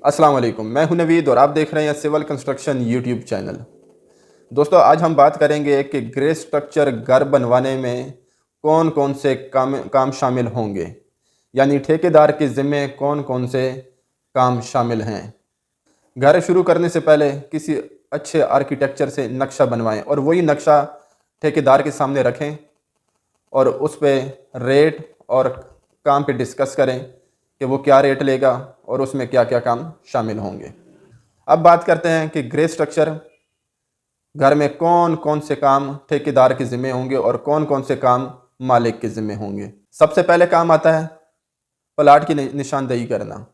अस्सलाम वालेकुम, मैं हूं नवीद और आप देख रहे हैं सिविल कंस्ट्रक्शन यूट्यूब चैनल। दोस्तों, आज हम बात करेंगे कि ग्रे स्ट्रक्चर घर बनवाने में कौन कौन से काम शामिल होंगे, यानी ठेकेदार के ज़िम्मे कौन कौन से काम शामिल हैं। घर शुरू करने से पहले किसी अच्छे आर्किटेक्चर से नक्शा बनवाएं और वही नक्शा ठेकेदार के सामने रखें और उस पर रेट और काम पे डिस्कस करें कि वो क्या रेट लेगा और उसमें क्या क्या काम शामिल होंगे। अब बात करते हैं कि ग्रे स्ट्रक्चर घर में कौन कौन से काम ठेकेदार के ज़िम्मे होंगे और कौन कौन से काम मालिक के ज़िम्मे होंगे। सबसे पहले काम आता है प्लाट की निशानदेही करना।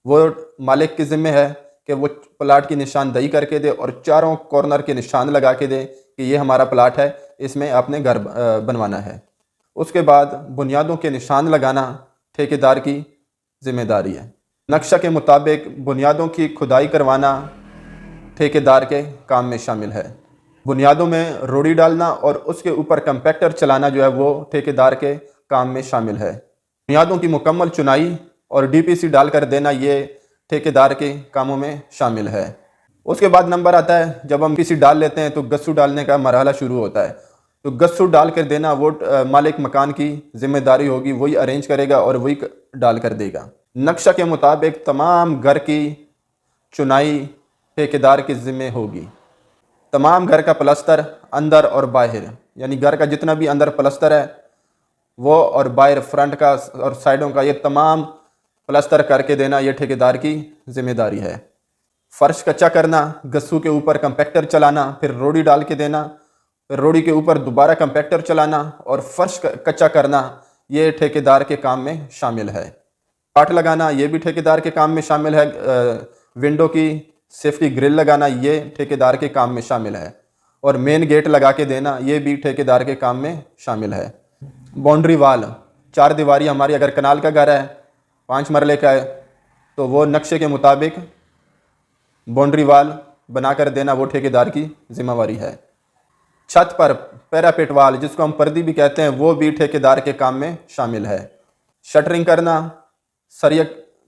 वो मालिक के ज़िम्मे है कि वो प्लाट की निशानदेही करके दे और चारों कॉर्नर के निशान लगा के दे कि ये हमारा प्लाट है, इसमें आपने घर बनवाना है। उसके बाद बुनियादों के निशान लगाना ठेकेदार की ज़िम्मेदारी है। नक्शा के मुताबिक बुनियादों की खुदाई करवाना ठेकेदार के काम में शामिल है। बुनियादों में रोड़ी डालना और उसके ऊपर कंपैक्टर चलाना जो है वो ठेकेदार के काम में शामिल है। बुनियादों की मुकम्मल चुनाई और डीपीसी डालकर देना ये ठेकेदार के कामों में शामिल है। उसके बाद नंबर आता है जब हम किसी डाल लेते हैं तो गस्सू डालने का मरहला शुरू होता है। तो गस्सू डाल कर देना वो मालिक मकान की जिम्मेदारी होगी, वही अरेंज करेगा और वही डाल कर देगा। नक्शा के मुताबिक तमाम घर की चुनाई ठेकेदार के ज़िम्मे होगी। तमाम घर का प्लस्तर अंदर और बाहर, यानी घर का जितना भी अंदर प्लस्तर है वो और बाहर फ्रंट का और साइडों का, ये तमाम प्लस्तर करके देना ये ठेकेदार की जिम्मेदारी है। फर्श कच्चा करना, गस्सू के ऊपर कंपैक्टर चलाना, फिर रोड़ी डाल के देना, फिर रोड़ी के ऊपर दोबारा कंपैक्टर चलाना और फर्श कच्चा करना, ये ठेकेदार के काम में शामिल है। काट लगाना ये भी ठेकेदार के काम में शामिल है। विंडो की सेफ्टी ग्रिल लगाना ये ठेकेदार के काम में शामिल है और मेन गेट लगा के देना ये भी ठेकेदार के काम में शामिल है। बाउंड्री वाल, चार दीवारी हमारी अगर कनाल का घर है 5 मरले का है तो वो नक्शे के मुताबिक बाउंड्री वाल बना कर देना वो ठेकेदार की जिम्मेवारी है। छत पर पैरापेट वाल, जिसको हम पर्दी भी कहते हैं, वो भी ठेकेदार के काम में शामिल है। शटरिंग करना, सरिया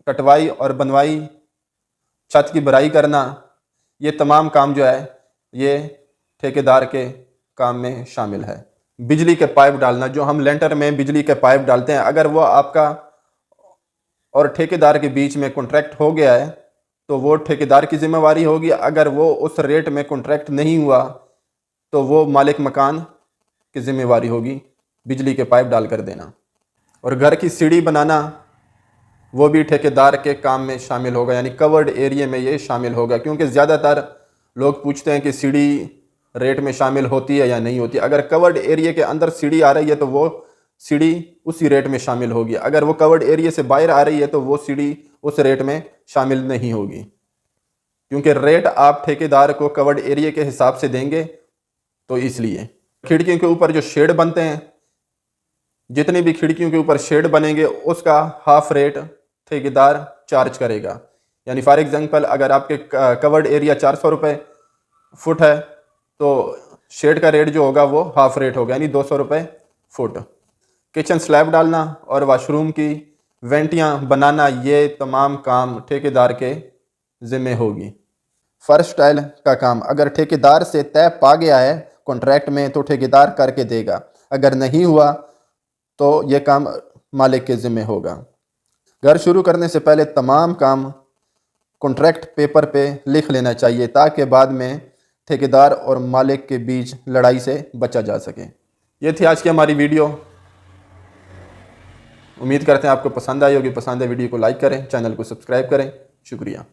कटवाई और बनवाई, छत की भराई करना, ये तमाम काम जो है ये ठेकेदार के काम में शामिल है। बिजली के पाइप डालना, जो हम लेंटर में बिजली के पाइप डालते हैं, अगर वो आपका और ठेकेदार के बीच में कॉन्ट्रैक्ट हो गया है तो वो ठेकेदार की जिम्मेवारी होगी। अगर वो उस रेट में कॉन्ट्रैक्ट नहीं हुआ तो वो मालिक मकान की जिम्मेवारी होगी बिजली के पाइप डाल कर देना। और घर की सीढ़ी बनाना वो भी ठेकेदार के काम में शामिल होगा, यानी कवर्ड एरिया में ये शामिल होगा, क्योंकि ज़्यादातर लोग पूछते हैं कि सीढ़ी रेट में शामिल होती है या नहीं होती। अगर कवर्ड एरिया के अंदर सीढ़ी आ रही है तो वो सीढ़ी उसी रेट में शामिल होगी, अगर वो कवर्ड एरिया से बाहर आ रही है तो वो सीढ़ी उस रेट में शामिल नहीं होगी, क्योंकि रेट आप ठेकेदार को कवर्ड एरिया के हिसाब से देंगे। तो इसलिए खिड़कियों के ऊपर जो शेड बनते हैं, जितनी भी खिड़कियों के ऊपर शेड बनेंगे उसका हाफ रेट ठेकेदार चार्ज करेगा। यानी फॉर एग्जांपल अगर आपके कवर्ड एरिया 400 रुपये फुट है तो शेड का रेट जो होगा वो हाफ रेट होगा, यानी 200 रुपये फुट। किचन स्लैब डालना और वाशरूम की वेंटियाँ बनाना, ये तमाम काम ठेकेदार के ज़िम्मे होगी। फर्श टाइल का काम अगर ठेकेदार से तय पा गया है कॉन्ट्रैक्ट में तो ठेकेदार करके देगा, अगर नहीं हुआ तो ये काम मालिक के ज़िम्मे होगा। घर शुरू करने से पहले तमाम काम कॉन्ट्रैक्ट पेपर पे लिख लेना चाहिए ताकि बाद में ठेकेदार और मालिक के बीच लड़ाई से बचा जा सके। ये थी आज की हमारी वीडियो। उम्मीद करते हैं आपको पसंद आई होगी। पसंद है वीडियो को लाइक करें, चैनल को सब्सक्राइब करें। शुक्रिया।